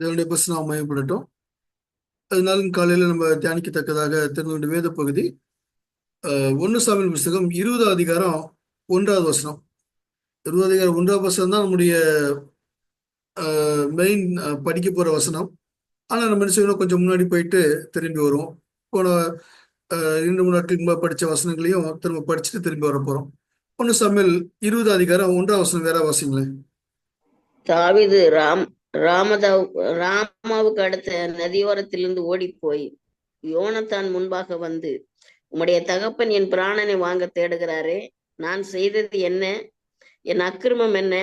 இதனுடைய பரிசுநாமம் மையப்படட்டும். அதனால காலையில நம்ம தியானிக்கத்தக்கதாக தெரிந்து கொண்ட வேத பகுதி 1 சாமுவேல் புஸ்தகம் 20 அதிகாரம் 1வது வசனம். 20 அதிகாரம் 1வது வசனம் தான் நம்முடைய மெயின் படிக்க போற வசனம். ஆனா நம்ம என்ன செய்யணும், கொஞ்சம் முன்னாடி போயிட்டு திரும்பி வருவோம். போன 2-3 நாட்களுக்கு முன்பு படிச்ச வசனங்களையும் திரும்ப படிச்சுட்டு திரும்பி வர போறோம். 1 சாமுவேல் 20 அதிகாரம் 1வது வசனம் வேற வாசிங்களேன். தாவீது ராமாவுக்கு அடுத்த நதியோரத்திலிருந்து ஓடிப்போய் யோனத்தான் முன்பாக வந்து, உம்முடைய தகப்பன் என் பிராணனை வாங்க தேடுகிறாரே, நான் செய்தது என்ன? என் அக்கிரமம் என்ன?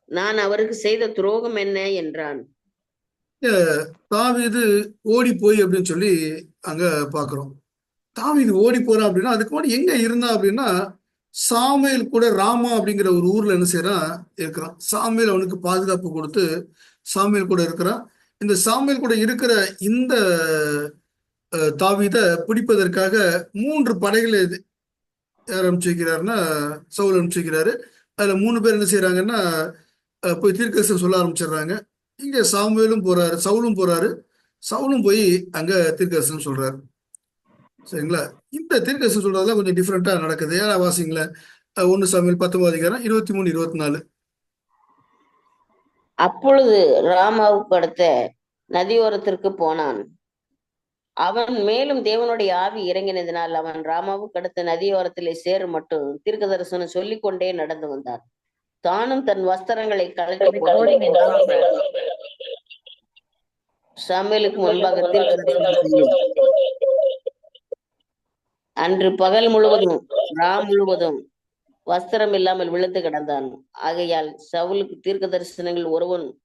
நான் அவருக்கு செய்த துரோகம் என்ன என்றான். தாவீது ஓடி போய் அப்படின்னு சொல்லி அங்க பாக்குறோம். தாவீது ஓடி போறான் அப்படின்னா அதுக்கு முன்னாடி எங்க இருந்தான் அப்படின்னா, சாமுவேல் கூட ராமா அப்படிங்கிற ஒரு ஊர்ல என்ன செய்யறான் இருக்கிறான். சாமுவேல் அவனுக்கு பாதுகாப்பு கொடுத்து சாமுவேல் கூட இருக்கிறான். இந்த சாமுவேல் கூட இருக்கிற இந்த தாவீத பிடிப்பதற்காக 3 படைகளை யார் அனுப்பிச்சு வைக்கிறாருன்னா சவுல் அனுப்பிச்சு வைக்கிறாரு. அதுல 3 பேர் என்ன செய்யறாங்கன்னா போய் தீர்க்கதரிசனம் சொல்ல ஆரம்பிச்சிடுறாங்க. இங்க சாமுவேலும் போறாரு, சவுலும் போறாரு. சவுலும் போய் அங்க தீர்க்கதரிசனம் சொல்றாரு. சரிங்களா? இந்த தீர்க்கதரிசனம் சொல்றதெல்லாம் கொஞ்சம் டிஃப்ரெண்டா நடக்குது. ஏன்னா வாசிங்களேன், 1 சாமுவேல் 19 அதிகாரம் 23, 24. அப்பொழுது ராமாவுக்கு அடுத்த நதியோரத்திற்கு போனான். அவன் மேலும் தேவனுடைய ஆவி இறங்கினதினால் அவன் ராமாவுக்கு அடுத்த நதியோரத்திலே சேரும் மட்டும் தீர்க்க தரிசனம் சொல்லிக் கொண்டே நடந்து வந்தான். தானும் தன் வஸ்திரங்களை கழட்டி சாமுவேலுக்கு முன்பாக தீர்க்க தரிசனம் செய்யும். அன்று பகல் முழுவதும் முழுவதும் வஸ்திரம் இல்லாமல் விழுந்து கிடந்தான். ஆகையால் சவுலுக்கு தீர்க்க தரிசனங்கள்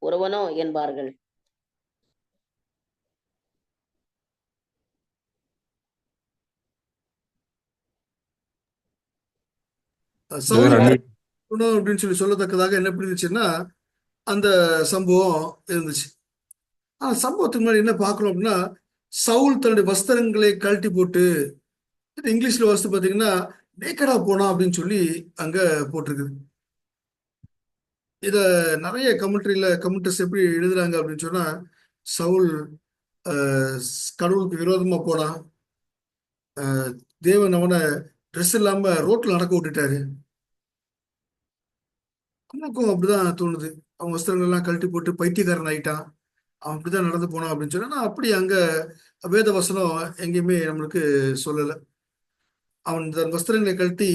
ஒருவனோ என்பார்கள். அப்படின்னு சொல்லி சொல்லத்தக்கதாக என்ன புரிஞ்சுச்சுன்னா அந்த சம்பவம் இருந்துச்சு. ஆனா சம்பவத்துக்கு முன்னாடி என்ன பார்க்கணும் அப்படின்னா, சவுல் தன்னுடைய வஸ்திரங்களை கழட்டி போட்டு, இங்கிலீஷ்ல வாசித்து பார்த்தீங்கன்னா நேக்கடா போனா அப்படின்னு சொல்லி அங்க போட்டிருக்குது. இத நிறைய கமெண்ட்ரிஸ் எப்படி எழுதுறாங்க அப்படின்னு சொன்னா, சவுல் கடவுளுக்கு விரோதமா போனா, தேவன் அவனை ட்ரெஸ் இல்லாம ரோட்ல நடக்க விட்டுட்டாரு. நமக்கும் அப்படிதான் தோணுது. அவன் வஸ்திரங்கள் எல்லாம் கழட்டி போட்டு பைத்தியக்காரன் ஆயிட்டான், அவன் அப்படிதான் நடந்து போனான் அப்படின்னு சொன்னா, அப்படி அங்க வேத வசனம் எங்கேயுமே நம்மளுக்கு சொல்லல. அவன் தன் வஸ்திரங்களை கழட்டி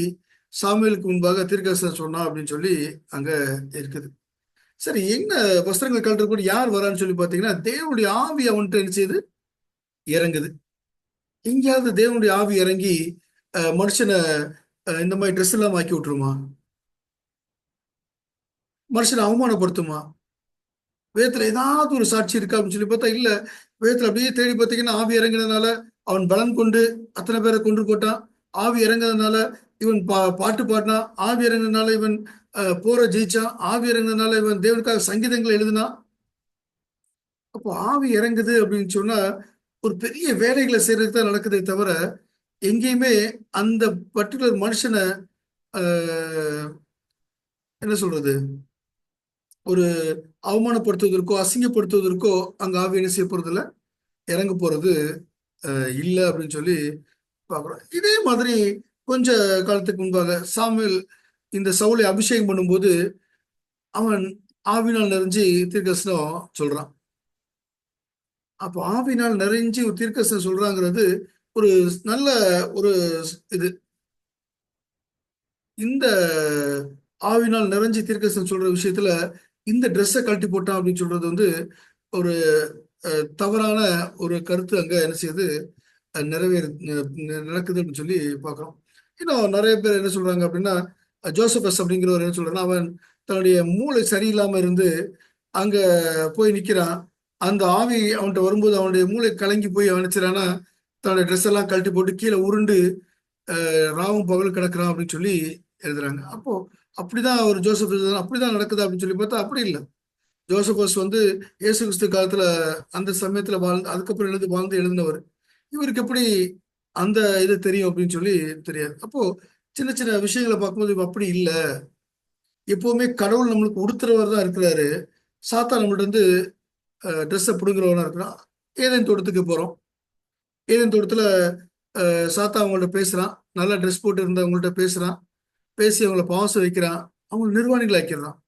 சாமுவேலுக்கு முன்பாக தீர்க்கதரிசனம் சொன்னான் அப்படின்னு சொல்லி அங்க இருக்குது. சரி, என்ன வஸ்திரங்களை கழட்ட கூட யார் வரான்னு சொல்லி பாத்தீங்கன்னா, தேவனுடைய ஆவி அவன்கிட்ட என்ன செய்யுது, இறங்குது. எங்கேயாவது தேவனுடைய ஆவி இறங்கி மனுஷனை இந்த மாதிரி ட்ரெஸ் எல்லாம் ஆக்கி விட்டுருமா? மனுஷனை அவமானப்படுத்துமா? வேதத்துல ஏதாவது ஒரு சாட்சி இருக்கா அப்படின்னு சொல்லி பார்த்தா இல்ல. வேதத்துல அப்படியே தேடி பார்த்தீங்கன்னா ஆவி இறங்கினதுனால அவன் பலம் கொண்டு அத்தனை பேரை கொண்டு போட்டான். ஆவி இறங்கினதுனால இவன் பாட்டு பாடினான். ஆவி இறங்கினதுனால இவன் போற ஜெயிச்சான். ஆவி இறங்கினதுனால இவன் தேவனுக்காக சங்கீதங்களை எழுதினான். அப்போ ஆவி இறங்குது அப்படின்னு சொன்னா ஒரு பெரிய வேலைகளை செய்யறதுக்கு தான் நடக்குதே தவிர, எங்கேயுமே அந்த பர்டிகுலர் மனுஷனை என்ன சொல்றது, ஒரு அவமானப்படுத்துவதற்கோ அசிங்கப்படுத்துவதற்கோ அங்க ஆவி என்ன செய்ய போறது இல்லை, இறங்க போறது இல்லை அப்படின்னு சொல்லி பார்க்குறோம். இதே மாதிரி கொஞ்ச காலத்துக்கு முன்பாக சாமுவேல் இந்த சவுலை அபிஷேகம் பண்ணும்போது அவன் ஆவினால் நிறைஞ்சு தீர்க்கதரிசனம் சொல்றான். அப்போ ஆவினால் நிறைஞ்சு ஒரு தீர்க்கதரிசனம் சொல்றாங்கிறது ஒரு நல்ல ஒரு இது. இந்த ஆவினால் நிறைஞ்சு தீர்க்கதரிசனம் சொல்ற விஷயத்துல இந்த ட்ரெஸ்ஸை கழட்டி போட்டான் அப்படின்னு சொல்றது வந்து ஒரு தவறான ஒரு கருத்து அங்க என்ன செய்யுது, நடக்குது அப்படின்னு சொல்லி பார்க்குறோம். இன்னும் நிறைய பேர் என்ன சொல்றாங்க அப்படின்னா, ஜோசபஸ் அப்படிங்கிறவர் என்ன சொல்றாருன்னா, அவன் தன்னுடைய மூளை சரியில்லாம இருந்து அங்க போய் நிக்கிறான். அந்த ஆவி அவன்கிட்ட வரும்போது அவனுடைய மூளை கலங்கி போய் அவனிச்சிடானா தன்னுடைய ட்ரெஸ் எல்லாம் கழட்டி போட்டு கீழே உருண்டு ராவும் பகல் கிடக்குறான் அப்படின்னு சொல்லி எழுதுறாங்க. அப்போ அப்படிதான் ஒரு ஜோசப் அப்படிதான் நடக்குது அப்படின்னு சொல்லி பார்த்தா அப்படி இல்லை. ஜோசபஸ் வந்து இயேசு கிறிஸ்து காலத்துல அந்த சமயத்துல வாழ்ந்து அதுக்கப்புறம் எழுதினவர். இவருக்கு எப்படி அந்த இது தெரியும் அப்படின்னு சொல்லி தெரியாது. அப்போ சின்ன சின்ன விஷயங்களை பார்க்கும்போது அப்படி இல்லை. எப்பவுமே கடவுள் நம்மளுக்கு உடுத்துறவர் தான் இருக்கிறாரு. சாத்தா நம்மள்ட்ட வந்து ட்ரெஸ்ஸை பிடுங்குறவனா இருக்கிறான். ஏதேன் தோட்டத்துக்கு போகிறோம். ஏதேன் தோட்டத்தில் சாத்தா அவங்கள்ட்ட பேசுகிறான். நல்லா ட்ரெஸ் போட்டு இருந்தவங்கள்ட்ட பேசுகிறான். பேசி அவங்கள பாவசம் வைக்கிறான். அவங்க நிர்வாணிகள் ஆக்கிடுறான்.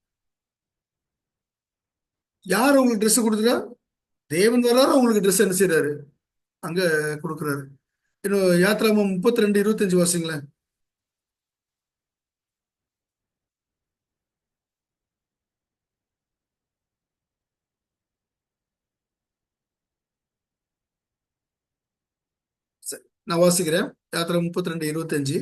யார் அவங்களுக்கு ட்ரெஸ் கொடுத்துட்டா? தேவன் வர்றாரு, அவங்களுக்கு ட்ரெஸ் என்ன செய்யறாரு? அங்க கொடுக்குறாரு. இன்னும் யாத்திராமம் 32:25 வாசிங்களேன். நான் வாசிக்கிறேன். யாத்திரை 32:25.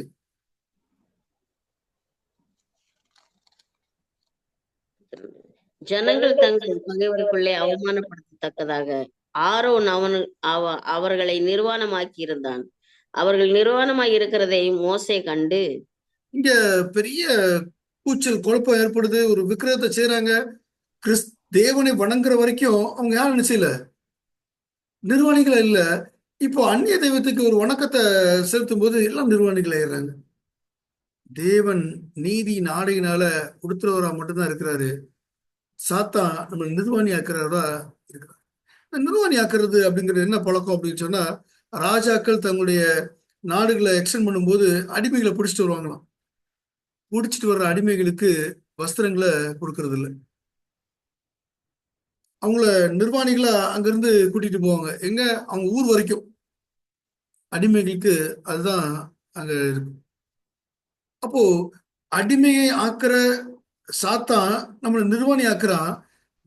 ஜனங்கள் தங்கள் பகைவருக்குள்ளே அவமானப்படுத்தத்தக்கதாக ஆரோன் அவர்களை நிர்வாணமாக்கி இருந்தான். அவர்கள் நிர்வாணமாய் இருக்கிறதை மோசே கண்டு, இங்க பெரிய கூச்சல் குழப்பம் ஏற்படுது. ஒரு விக்கிரகத்தை செய்றாங்க. கிறிஸ் தேவனை வணங்குற வரைக்கும் அவங்க யாரும் என்ன செய்யல? நிர்வாணிகள் இல்ல. இப்போ அந்நிய தெய்வத்துக்கு ஒரு வணக்கத்தை செலுத்தும் போது எல்லாம் நிர்வாணிகள் ஆயிடுறாங்க. தேவன் நீதி நாடையினால கொடுத்துறவரா மட்டும்தான் இருக்கிறாரு. சாத்தா நம்ம நிர்வாணி ஆக்குறவரா இருக்கிறார். இந்த நிர்வாணி ஆக்குறது அப்படிங்கிறது என்ன பழக்கம் அப்படின்னு சொன்னா, ராஜாக்கள் தங்களுடைய நாடுகளை எக்ஸ்டெண்ட் பண்ணும்போது அடிமைகளை பிடிச்சிட்டு வருவாங்களாம். பிடிச்சிட்டு வர்ற அடிமைகளுக்கு வஸ்திரங்களை கொடுக்கறது இல்லை. அவங்கள நிர்வாணிகளா அங்கிருந்து கூட்டிட்டு போவாங்க. எங்க? அவங்க ஊர் வரைக்கும். அடிமைகளுக்கு அதுதான் அங்க இருக்கு. அப்போ அடிமையை ஆக்குற சாத்தான் நம்மளை நிர்வாணி ஆக்குறான்.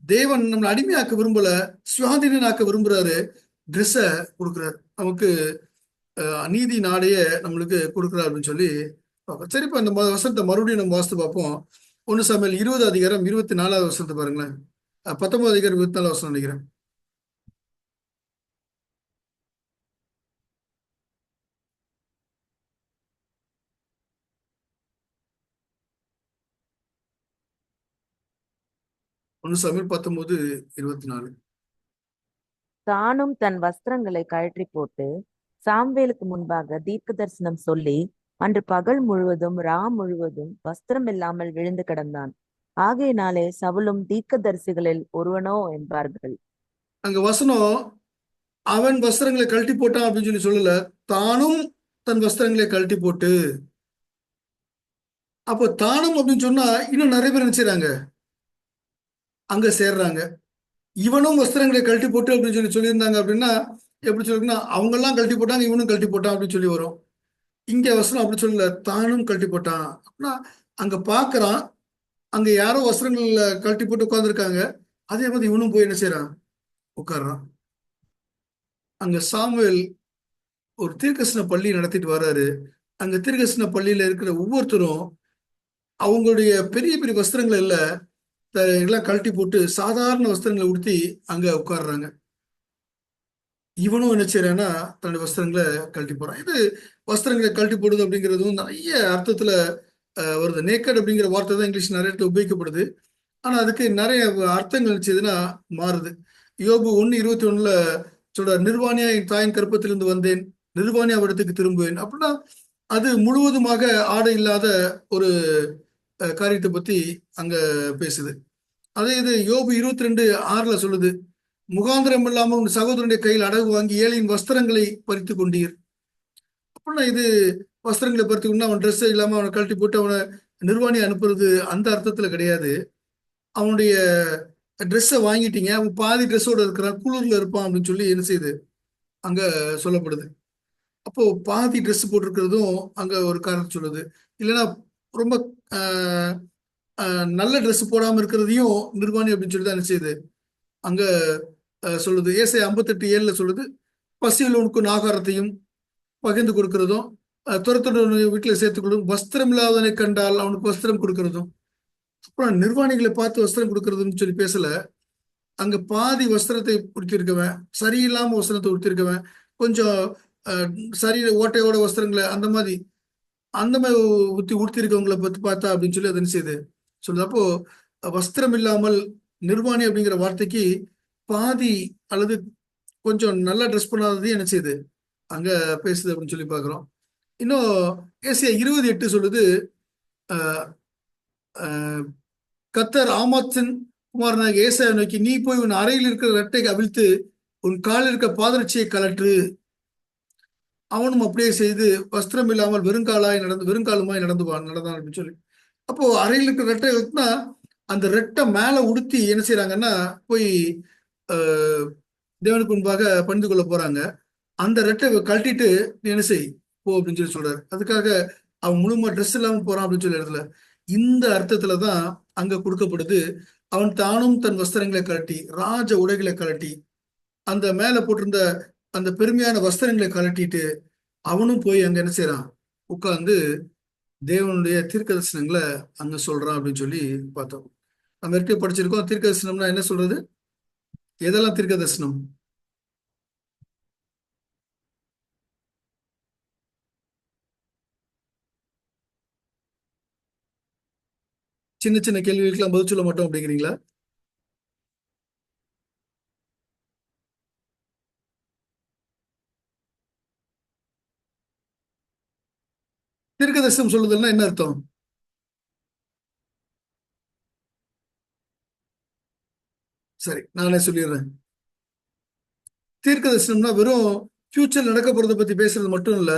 தேவன் நம்மளை அடிமையாக்க விரும்பல, சுயாதீனன் ஆக்க விரும்புறாரு. ட்ரெஸ்ஸை கொடுக்குறாரு நமக்கு. நீதி நாளைய நம்மளுக்கு கொடுக்குறாரு அப்படின்னு சொல்லி பார்ப்போம். சரி, இப்போ இந்த வசனத்தை மறுபடியும் நம்ம வாசித்து பார்ப்போம். 1 சாமுவேல் 20 அதிகாரம் 24வது வசனத்தை பாருங்களேன். 19 அதிகாரம் 24 வசனம் நினைக்கிறேன். ஒன்று சாமுவேல் 19:24. தானும் தன் வஸ்திரங்களை கழற்றி போட்டு சாம்வேலுக்கு முன்பாக தீர்க்க தரிசனம் சொல்லி அன்று பகல் முழுவதும் முழுவதும் வஸ்திரம் இல்லாமல் விழுந்து கிடந்தான். ஆகையினாலே சவுலும் தீர்க்கதரிசிகளில் ஒருவனோ என்பார்கள். அங்க வசனம் அவன் வஸ்திரங்களை கழட்டி போட்டான் அப்படின்னு சொல்லல, தானும் தன் வஸ்திரங்களை கழட்டி போட்டு. அப்போ தானும் அப்படின்னு சொன்னா இன்னும் நிறைய பேர் நினைச்சாங்க அங்க சேர்றாங்க. இவனும் வஸ்திரங்களை கழட்டி போட்டு அப்படின்னு சொல்லியிருந்தாங்க அப்படின்னா எப்படி சொல்லிருக்குன்னா, அவங்க எல்லாம் கழட்டி போட்டாங்க, இவனும் கழட்டி போட்டான் அப்படின்னு சொல்லி வரும். இங்க வஸ்திரம் அப்படி சொல்லல, தானும் கழட்டி போட்டான் அப்படின்னா அங்க பாக்குறான். அங்க யாரோ வஸ்திரங்கள்ல கழட்டி போட்டு உட்கார்ந்துருக்காங்க. அதே மாதிரி இவனும் போய் என்ன செய்யறான்? உட்கார்றான். அங்க சாமுவேல் ஒரு தீர்க்கதரிசன பள்ளி நடத்திட்டு வர்றாரு. அங்க தீர்க்கதரிசன பள்ளியில இருக்கிற ஒவ்வொருத்தரும் அவங்களுடைய பெரிய பெரிய வஸ்திரங்கள் எல்லாம் கழட்டி போட்டு சாதாரண வஸ்திரங்களை உடுத்தி அங்க உட்கார்றாங்க. இவனும் என்ன செய்யறான்னா தன்னுடைய வஸ்திரங்களை கழட்டி போறான். இது வஸ்திரங்களை கழட்டி போடுது அப்படிங்கிறதும் நிறைய அர்த்தத்துல வருது. நேக்கட் அப்படிங்கிற வார்த்தை தான் இங்கிலீஷ் நிறைய இடத்துல உபயோகிக்கப்படுது. ஆனா அதுக்கு நிறைய அர்த்தங்கள் செய்துன்னா மாறுது. யோபு 1:21 சொல்ற, நிர்வாணியா என் தாயின் கற்பத்திலிருந்து வந்தேன், நிர்வாணியா இடத்துக்கு திரும்புவேன் அப்படின்னா அது முழுவதுமாக ஆடை இல்லாத ஒரு காரியத்தை பத்தி அங்க பேசுது. அதே இது யோபு 22:6 சொல்லுது, முகாந்திரம் இல்லாம உன் சகோதரனுடைய கையில் அடகு வாங்கி ஏழையின் வஸ்திரங்களை பறித்து கொண்டீர் அப்படின்னா இது வஸ்திரங்களை பறித்து கொண்டு அவன் ட்ரெஸ் இல்லாம அவனை கழட்டி போட்டு அவனை நிர்வாணி அனுப்புறது அந்த அர்த்தத்துல கிடையாது. அவனுடைய ட்ரெஸ்ஸை வாங்கிட்டீங்க, அவன் பாதி ட்ரெஸ்ஸோட இருக்கிறான், குளிர்ல இருப்பான் அப்படின்னு சொல்லி என்ன செய்யுது அங்க சொல்லப்படுது. அப்போ பாதி ட்ரெஸ் போட்டிருக்கிறதும் அங்க ஒரு காரணம் சொல்லுது. இல்லைன்னா ரொம்ப நல்ல ட்ரெஸ் போடாம இருக்கிறதையும் நிர்வாணி அப்படின்னு சொல்லி தான் என்ன செய்யுது அங்க சொல்லுது. ஏசாயா 58:7 சொல்லுது, பசியில் உனக்கு ஆகாரத்தையும் பகிர்ந்து கொடுக்கிறதும், துரத்தோட வீட்டில் சேர்த்துக்கொள்ளும், வஸ்திரம் இல்லாதவனை கண்டால் அவனுக்கு வஸ்திரம் கொடுக்கறதும். அப்புறம் நிர்வாணிகளை பார்த்து வஸ்திரம் கொடுக்கறதுன்னு சொல்லி பேசல. அங்க பாதி வஸ்திரத்தை உடுத்திருக்கவன், சரியில்லாம வஸ்திரத்தை உடுத்திருக்கவன், கொஞ்சம் சரீர ஓட்டையோட வஸ்திரங்களை அந்த மாதிரி உடுத்திருக்கவங்களை பத்தி பார்த்தா அப்படின்னு சொல்லி அது செய்யுது சொல்லுது. அப்போ வஸ்திரம் இல்லாமல் நிர்வாணி அப்படிங்கிற வார்த்தைக்கு பாதி அல்லது கொஞ்சம் நல்லா ட்ரெஸ் பண்ணாதது என்ன செய்யுது அங்க பேசுது அப்படின்னு சொல்லி பாக்குறோம். இன்னும் ஏசியா 20:8 சொல்லுது, கர்த்தர் ஆமாத்தின் குமாரனாக ஏசாயா நோக்கி, நீ போய் உன் அறையில் இருக்கிற ரெட்டை அவிழ்த்து உன் காலில் இருக்க பாதரட்சியை கலற்று. அவனும் அப்படியே செய்து வஸ்திரம் இல்லாமல் வெறுங்காலுமாய் நடந்தான் அப்படின்னு சொல்லி. அப்போ அறையில் இருக்கிற ரெட்டை அவிழ்த்துனா அந்த ரெட்டை மேல உடுத்தி என்ன செய்யறாங்கன்னா போய் தேவனுக்கு முன்பாக பணிந்து கொள்ள போறாங்க. அந்த ரெட்டை கழட்டிட்டு நீ என்ன செய் போ அப்படின்னு சொல்லி சொல்றாரு. அதுக்காக அவன் முழுமா ட்ரெஸ் இல்லாம போறான் அப்படின்னு சொல்லி இடத்துல இந்த அர்த்தத்துலதான் அங்க கொடுக்கப்படுது. அவன் தானும் தன் வஸ்திரங்களை கழட்டி ராஜ உடைகளை கழட்டி அந்த மேல போட்டிருந்த அந்த பெருமையான வஸ்திரங்களை கழட்டிட்டு அவனும் போய் அங்க என்ன செய்யறான், உட்கார்ந்து தேவனுடைய தீர்க்க தரிசனங்களை அங்க சொல்றான் அப்படின்னு சொல்லி பார்த்தோம். நம்ம ஏற்கனவே படிச்சிருக்கோம். தீர்க்க தரிசனம்னா என்ன சொல்றது? எதெல்லாம் தீர்க்க தரிசனம்? சின்ன சின்ன கேள்விகளுக்கெல்லாம் பதில் சொல்ல மாட்டோம் அப்படிங்கிறீங்களா? தீர்க்க தரிசனம் சொல்லுதல்னா என்ன அர்த்தம்? சரி, நானே சொல்லிடுறேன். தீர்க்க தரிசனம்னா வெறும் ஃபியூச்சர் நடக்க போறதை பத்தி பேசுறது மட்டும் இல்ல,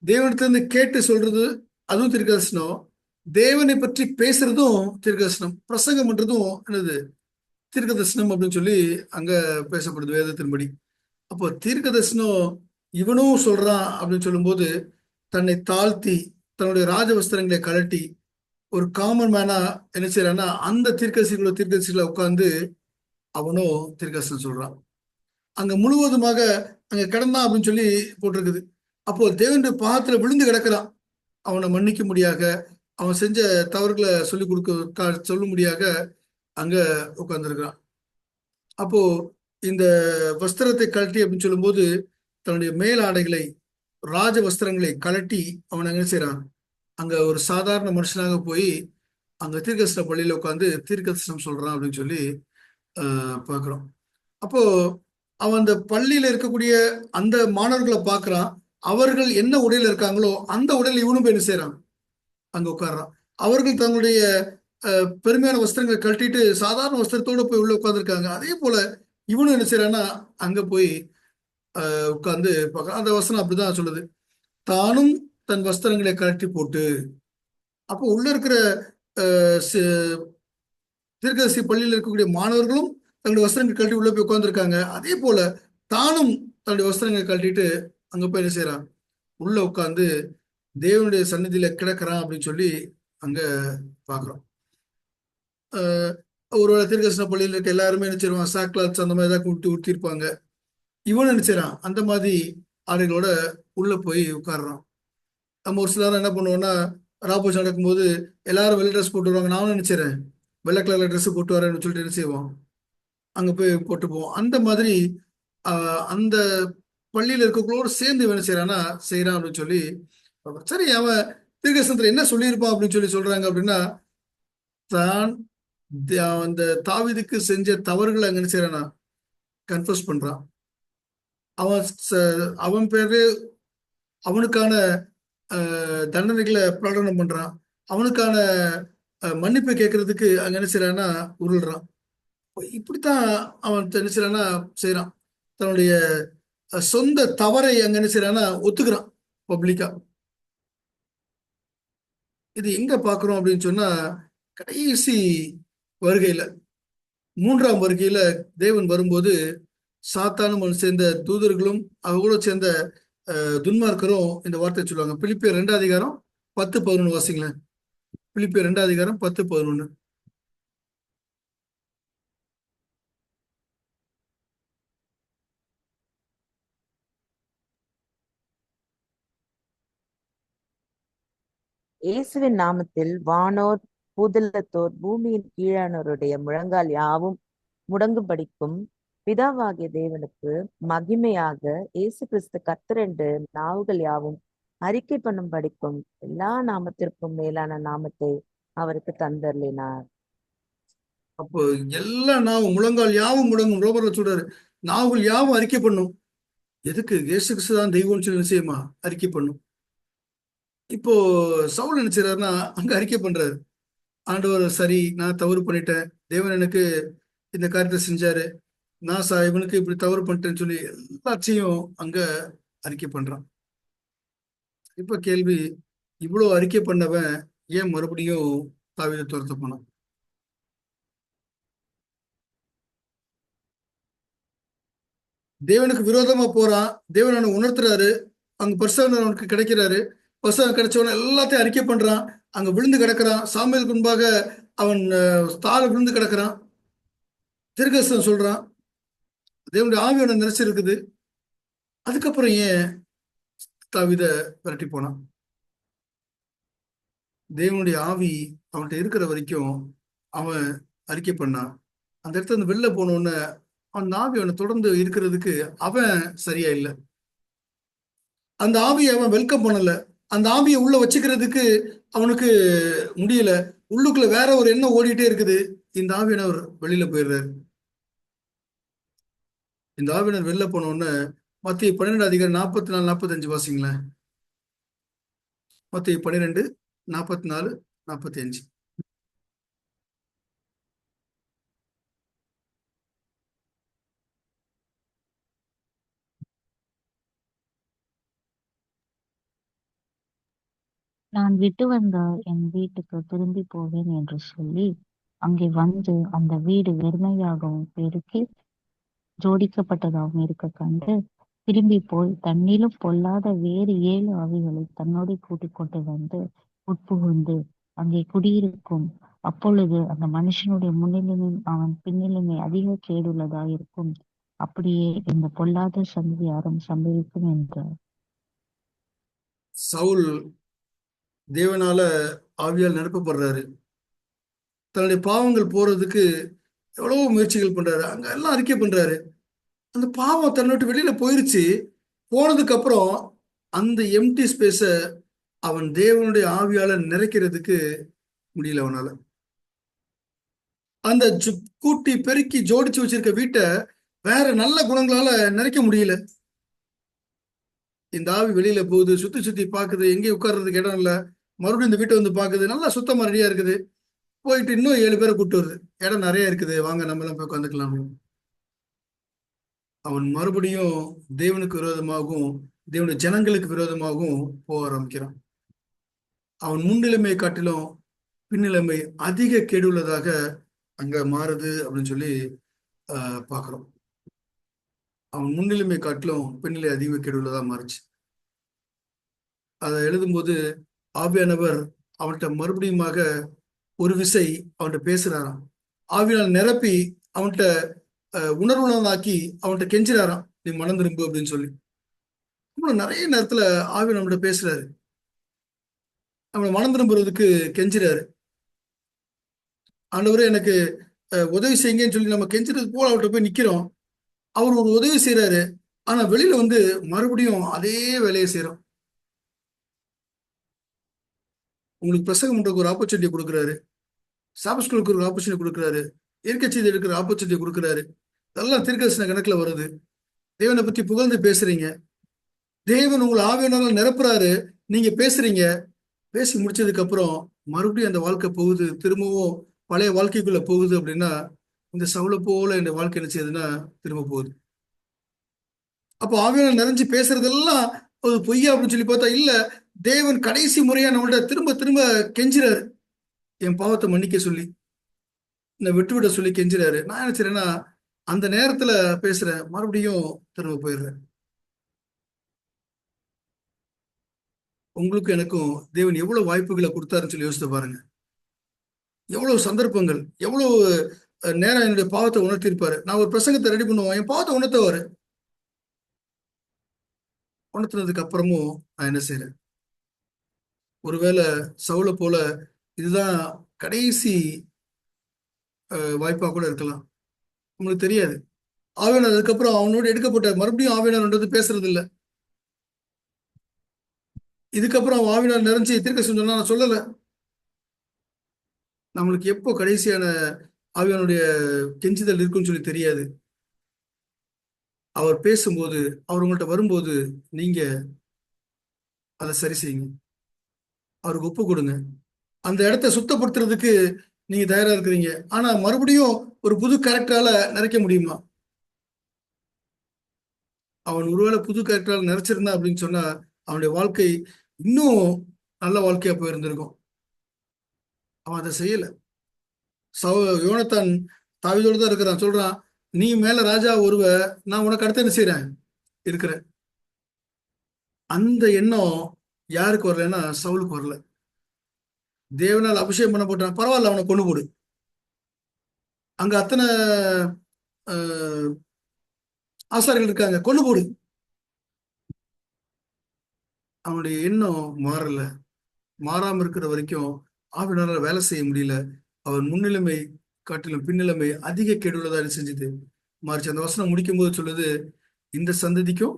தேவனிடத்திலிருந்து கேட்டு சொல்றது அதுவும் தீர்க்க தரிசனம். தேவனை பற்றி பேசுறதும் தீர்க்க தரிசனம். பிரசங்கம் பண்றதும் என்னது தீர்க்க தரிசனம் அப்படின்னு சொல்லி அங்க பேசப்படுது வேதத்தின்படி. அப்போ தீர்க்க தரிசனம் இவனும் சொல்றான் அப்படின்னு சொல்லும்போது தன்னை தாழ்த்தி தன்னுடைய ராஜ வஸ்திரங்களை கழட்டி ஒரு காமன் மேனா என்ன செய்யறான்னா அந்த தீர்க்கதரிசிகளை உட்கார்ந்து அவனும் தீர்க்கதரிசனம் சொல்றான். அங்க முழுவதுமாக அங்க கிடந்தான் அப்படின்னு சொல்லி போட்டிருக்குது. அப்போ தேவனுடைய பாகத்துல விழுந்து கிடக்கிறான். அவனை மன்னிக்க முடியாக, அவன் செஞ்ச தவறுகளை சொல்ல முடியாக அங்க உட்கார்ந்துருக்கிறான். அப்போ இந்த வஸ்திரத்தை கழட்டி அப்படின்னு சொல்லும்போது தன்னுடைய மேல் ஆடைகளை ராஜ வஸ்திரங்களை கழட்டி அவன் அங்க செய்யறான். அங்க ஒரு சாதாரண மனுஷனாக போய் அங்க தீர்க்கதரிசன பள்ளியில உட்காந்து தீர்க்கதரிசனம் சொல்றான் அப்படின்னு சொல்லி பாக்குறோம். அப்போ அவன் அந்த பள்ளியில இருக்கக்கூடிய அந்த மாணவர்களை பார்க்கறான். அவர்கள் என்ன உடையில இருக்காங்களோ அந்த உடையில இவனும் போய் என்ன செய்யறான், அங்க உட்கார்றான். அவர்கள் தங்களுடைய பெருமையான வஸ்திரங்களை கழட்டிட்டு சாதாரண வஸ்திரத்தோட போய் உள்ள உட்கார்ந்துருக்காங்க. அதே போல இவனும் என்ன செய்யறான்னா அங்க போய் உட்கார்ந்து பார்க்கறான். அந்த வசனம் அப்படிதான் சொல்லுது, தானும் தன் வஸ்திரங்களை கழட்டி போட்டு. அப்போ உள்ள இருக்கிற தீர்க்கதரிசி பள்ளியில் இருக்கக்கூடிய மாணவர்களும் தன்னுடைய வஸ்திரங்களை கழட்டி உள்ள போய் உட்கார்ந்துருக்காங்க. அதே போல தானும் தன்னுடைய வஸ்திரங்களை கழட்டிட்டு அங்க போய் என்ன செய்யறான், உள்ள உட்கார்ந்து தேவனுடைய சந்நிதியில கிடக்கிறான் அப்படின்னு சொல்லி அங்க பாக்குறோம். ஒருவேளை தீர்க்கதரிசன பள்ளியில் இருக்க எல்லாருமே என்ன செய்வான், சாக்லாத்ஸ் அந்த மாதிரி தான் ஊட்டியிருப்பாங்க. இவன் நினைச்சிடறான் அந்த மாதிரி ஆடைகளோட உள்ள போய் உட்கார்றான். நம்ம ஒரு சிலர் என்ன பண்ணுவோம்னா ராபோஜ் நடக்கும்போது எல்லாரும் வெள்ளை ட்ரெஸ் போட்டு வருவாங்க. நானும் நினைச்சிடறேன் வெள்ளை கலர்ல ட்ரெஸ் போட்டு வரேன்னு சொல்லிட்டு என்ன செய்வோம், அங்க போய் போட்டு போவோம். அந்த மாதிரி அந்த பள்ளியில இருக்கவங்களோடு சேர்ந்து இவன் செய்யறான்னா செய்யறான் அப்படின்னு சொல்லி சரி, அவன் தீர்க்கதரிசனத்துல என்ன சொல்லியிருப்பான் அப்படின்னு சொல்லி சொல்றாங்க அப்படின்னா, தான் அந்த தாவீதுக்கு செஞ்ச தவறுகளை அங்க என்ன செய்யறானா கன்ஃபஸ் பண்றான். அவன் பேரு அவனுக்கான தண்டனைகளை பிரகடனம் பண்றான். அவனுக்கான மன்னிப்பு கேட்கறதுக்கு அங்க என்ன செய்யறான்னா உருள்றான். இப்படித்தான் அவன் என்ன செய்யறான்னா செய்யறான். தன்னுடைய சொந்த தவறை அங்க என்ன செய்யறான்னா ஒத்துக்கிறான் பப்ளிக்கா. இது எங்க பாக்குறோம் அப்படின்னு சொன்னா கடைசி வருகையில, 3ஆம் வருகையில தேவன் வரும்போது சாத்தானும் சேர்ந்த தூதர்களும் அவங்களோட சேர்ந்த துன்மார்க்கரும் இந்த வார்த்தை சொல்லுவாங்க. பிலிப்பியர் 2ஆம் அதிகாரம் 10-11 வாசிங்களேன். பிலிப்பியர் 2ஆம் அதிகாரம் 10-11. இயேசுவின் நாமத்தில் வானோர் பூதலத்தோர் பூமியின் கீழானோருடைய முழங்கால் யாவும் முடங்கும்படிக்கும் பிதாவாகிய தேவனுக்கு மகிமையாக இயேசு கிறிஸ்து கர்த்தர் என்று நாவுகள் யாவும் அறிக்கை பண்ணும் படிக்கும் எல்லா நாமத்திற்கும் மேலான நாமத்தை அவருக்கு தந்தருளினார். அப்போ எல்லா நாவும் முழங்கால் யாவும் முடங்கும். ரோமர்ல சொல்றாரு நாவுகள் யாவும் அறிக்கை பண்ணும். எதுக்கு? இயேசு கிறிஸ்து தான் தெய்வம் சொல்லி நிச்சயமா அறிக்கை பண்ணும். இப்போ சவுல் நினைச்சாருன்னா அங்க அறிக்கை பண்றாரு, ஆண்டவர் சரி, நான் தவறு பண்ணிட்டேன், தேவன் எனக்கு இந்த காரியத்தை செஞ்சாரு, நான் இவனுக்கு இப்படி தவறு பண்ணிட்டேன்னு சொல்லி எல்லாத்தையும் அங்க அறிக்கை பண்றான். இப்ப கேள்வி, இவ்வளவு அறிக்கை பண்ணவன் ஏன் மறுபடியும் தாவீதை துரத்த போனான்? தேவனுக்கு விரோதமா போறான், தேவன் அவனை உணர்த்துறாரு, அங்க பரிசுத்தவான் அவனுக்கு கிடைக்கிறாரு, பரிசுத்தவான் கிடைச்சவன எல்லாத்தையும் அறிக்கை பண்றான், அங்க விழுந்து கிடக்கிறான், சாமுவேலுக்கு முன்பாக அவன் தாழ விழுந்து கிடக்கிறான், தீர்க்கதரிசனம் சொல்றான், தேவனுடைய ஆவி அவனை நிறைச்சிருக்குது. அதுக்கப்புறம் ஏன் தாவீதை விரட்டி போனான்? தேவனுடைய ஆவி அவன்கிட்ட இருக்கிற வரைக்கும் அவன் அறிக்கை பண்ணான். அந்த இடத்துல இருந்து வெளில போனோன்னு அந்த ஆவி அவனை தொடர்ந்து இருக்கிறதுக்கு அவன் சரியா இல்லை. அந்த ஆவியை அவன் வெல்கம் பண்ணல. அந்த ஆவியை உள்ள வச்சுக்கிறதுக்கு அவனுக்கு முடியல. உள்ளுக்குள்ள வேற ஒரு எண்ணம் ஓடிட்டே இருக்குது. இந்த ஆவியினர் வெளியில போயிடுறாரு. இந்த ஆவியினர் வெளில போனோன்னு மத்திய 12 44 45 வாசிங்களேன். மத்திய 12 44 45. நான் விட்டு வந்த என் வீட்டுக்கு திரும்பி போவேன் என்று சொல்லி அங்கே வந்து அந்த வீடு வெறுமையாகவும் பெருக்கி ஜோடிக்கப்பட்டதாகவும் இருக்க கண்டு திரும்பி போய் தன்னிலும் பொல்லாத வேறு 7 ஆவிகளை தன்னோடு கூட்டிக் கொண்டு வந்து உட்புகுந்து அங்கே குடியிருக்கும். அப்பொழுது அந்த மனுஷனுடைய முன்னிலையும் அவன் பின்னிலுமே அதிக கேடுள்ளதா இருக்கும். அப்படியே இந்த பொல்லாத சந்ததியாரும் சம்பவிக்கும் என்றார். சவுல் தேவனால ஆவியால் நிரப்பப்படுறாரு. தன்னுடைய பாவங்கள் போறதுக்கு எவ்வளவோ முயற்சிகள் பண்றாரு, அங்க எல்லாம் அறிக்கை பண்றாரு. அந்த பாவம் தன்னோட்டு வெளியில போயிருச்சு. போனதுக்கு அப்புறம் அந்த எம்டி ஸ்பேஸ அவன் தேவனுடைய ஆவியால நிறைக்கிறதுக்கு முடியல அவனால. அந்த கூட்டி பெருக்கி ஜோடிச்சு வச்சிருக்க வீட்டை வேற நல்ல குணங்களால நிறைக்க முடியல. இந்த ஆவி வெளியில போகுது, சுத்தி சுத்தி பாக்குது, எங்கேயும் உட்கார்றதுக்கு இடம் இல்லை. மறுபடியும் இந்த வீட்டை வந்து பாக்குது, நல்லா சுத்தமா ரெடியா இருக்குது. போயிட்டு இன்னும் 7 பேரை கூப்பிட்டு வருது, இடம் நிறைய இருக்குது, வாங்க நம்ம எல்லாம் போய் உட்காந்துக்கலாம். அவன் மறுபடியும் தேவனுக்கு விரோதமாகவும் தேவனுடைய ஜனங்களுக்கு விரோதமாகவும் போக ஆரம்பிக்கிறான். அவன் முன்னிலைமை காட்டிலும் பின்னிலைமை அதிக கேடுள்ளதாக அங்க மாறுது அப்படின்னு சொல்லி பாக்குறோம். அவன் முன்னிலைமை காட்டிலும் பின்னிலை அதிக கேடுள்ளதா மாறுச்சு. அதை எழுதும்போது ஆவியானவர் அவன்கிட்ட மறுபடியுமாக ஒரு விசை அவன்கிட்ட பேசுறாராம். ஆவியால் நிரப்பி அவன்கிட்ட உணர்வுணர்வாக்கி அவன்கிட்ட கெஞ்சிறாராம், நீ மனம் திரும்பு அப்படின்னு சொல்லி. நிறைய நேரத்துல ஆவி நம்மகிட்ட பேசுறாரு, நம்மளை மனம் திரும்புறதுக்கு கெஞ்சிறாரு. ஆண்டவரே எனக்கு உதவி செய்யுங்கன்னு சொல்லி நம்ம கெஞ்சிறது போல அவர்கிட்ட போய் நிக்கிறோம். அவர் ஒரு உதவி செய்யறாரு, ஆனா வெளியில வந்து மறுபடியும் அதே வேலையை செய்யறோம். உங்களுக்கு பிரசங்கம் பண்றதுக்கு ஒரு ஆப்பர்ச்சுனிட்டி கொடுக்குறாரு, சாப ஸ்கூலுக்கு ஒரு ஆப்பர்ச்சுனிட்டி கொடுக்குறாரு, இயற்கை செய்தி எடுக்கிற ஆப்பர்ச்சுனிட்டி கொடுக்குறாரு. இதெல்லாம் தீர்க்கதரிசன கணக்குல வருது. தேவனை பத்தி புகழ்ந்து பேசுறீங்க, தேவன் உங்களை ஆவியானவரால் நிரப்புறாரு, நீங்க பேசுறீங்க. பேசி முடிச்சதுக்கு அப்புறம் மறுபடியும் அந்த வாழ்க்கை போகுது, திரும்பவும் பழைய வாழ்க்கைக்குள்ள போகுது. அப்படின்னா இந்த சவுளை போல இந்த வாழ்க்கை என்ன செய்யுதுன்னா திரும்ப போகுது. அப்போ ஆவியானவர் நிறைஞ்சு பேசுறதெல்லாம் ஒரு பொய்யா அப்படின்னு சொல்லி பார்த்தா இல்ல, தேவன் கடைசி முறையா நம்மள்ட்ட திரும்ப திரும்ப கெஞ்சுறாரு, என் பாவத்தை மன்னிக்க சொல்லி, என்னை விட்டுவிட சொல்லி கெஞ்சுறாரு. நான் என்ன செய்றேன்னா அந்த நேரத்துல பேசுறேன், மறுபடியும் திரும்ப போயிடுறேன். உங்களுக்கும் எனக்கும் தேவன் எவ்வளவு வாய்ப்புகளை கொடுத்தாருன்னு சொல்லி யோசித்து பாருங்க. எவ்வளவு சந்தர்ப்பங்கள், எவ்வளவு நேரம் என்னுடைய பாவத்தை உணர்த்திருப்பாரு. நான் ஒரு பிரசங்கத்தை ரெடி பண்ணுவோம், என் பாவத்தை உணர்த்தவாரு. உணர்த்தினதுக்கு அப்புறமும் நான் என்ன செய்யறேன்? ஒருவேளை சவுளை போல இதுதான் கடைசி வாய்ப்பா கூட இருக்கலாம், உங்களுக்கு தெரியாது. ஆவியானவர் அதுக்கப்புறம் அவனோட எடுக்கப்பட்ட மறுபடியும் ஆவியானவர் பேசுறது இல்லை. இதுக்கப்புறம் அவன் ஆவியானவர் நிறைஞ்சு தீர்க்கதரிசனம் சொன்னா நான் சொல்லல. நம்மளுக்கு எப்போ கடைசியான ஆவியானுடைய கெஞ்சுதல் இருக்குன்னு சொல்லி தெரியாது. அவர் பேசும்போது, அவர் உங்கள்கிட்ட வரும்போது நீங்க அதை சரி செய்யுங்க, அவருக்கு ஒப்பு கொடுங்க. அந்த இடத்த சுத்தப்படுத்துறதுக்கு நீங்க தயாரா இருக்கிறீங்க. ஆனா மறுபடியும் ஒரு புது கேரக்டரால நிறைக்க முடியுமா? அவன் ஒருவேளை புது கேரக்டரால நிறைச்சிருந்தா அப்படின்னு சொன்னா அவனுடைய வாழ்க்கை இன்னும் நல்ல வாழ்க்கையா போயிருந்திருக்கும். அவன் அதை செய்யல. யோனத்தான் தாவீதோட தான் இருக்கிறான். சொல்றான், நீ மேல ராஜா ஒருவ, நான் உனக்கு அடுத்து என்ன செய்யறேன் இருக்கிறேன். அந்த எண்ணம் யாருக்கு வரலன்னா சவுலுக்கு வரல. தேவனால் அபிஷேகம் பண்ணப்பட்டான், பரவாயில்ல அவனை கொண்டு போடு. அங்க அத்தனை அஹ், ஆசாரிகள் இருக்காங்க, கொண்டு போடு. அவனுடைய எண்ணம் மாறல. மாறாம இருக்கிற வரைக்கும் ஆவினால வேலை செய்ய முடியல. அவன் முன்னிலைமை காட்டிலும் பின்னிலைமை அதிக கேடுள்ளதா செஞ்சது மாறிச்சு. அந்த வசனம் முடிக்கும் போது சொல்லுது, இந்த சந்ததிக்கும்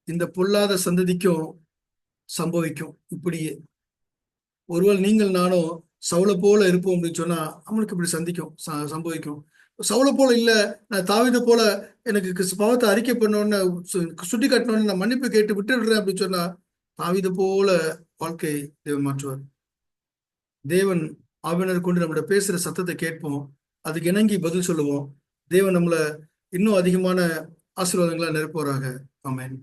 இந்த பொல்லாத சந்ததிக்கும் சம்பவிக்கும் இப்படியே. ஒருவேளை நீங்கள் நானும் சவுளை போல இருப்போம் அப்படின்னு சொன்னா அவனுக்கு இப்படி சம்பவிக்கும். சவுளை போல இல்ல, நான் தாவீதை போல எனக்கு பாவத்தை அறிக்கை பண்ணோன்னு சுட்டி காட்டணும்னு நான் மன்னிப்பு கேட்டு விட்டு விடுறேன் அப்படின்னு சொன்னா தாவீதை போல வாழ்க்கை தேவன் மாற்றுவார். தேவன் ஆவினர் கொண்டு நம்மளோட பேசுற சத்தத்தை கேட்போம், அதுக்கு இணங்கி பதில் சொல்லுவோம். தேவன் நம்மளை இன்னும் அதிகமான ஆசீர்வாதங்களா நிரப்புவாராக. ஆமென்.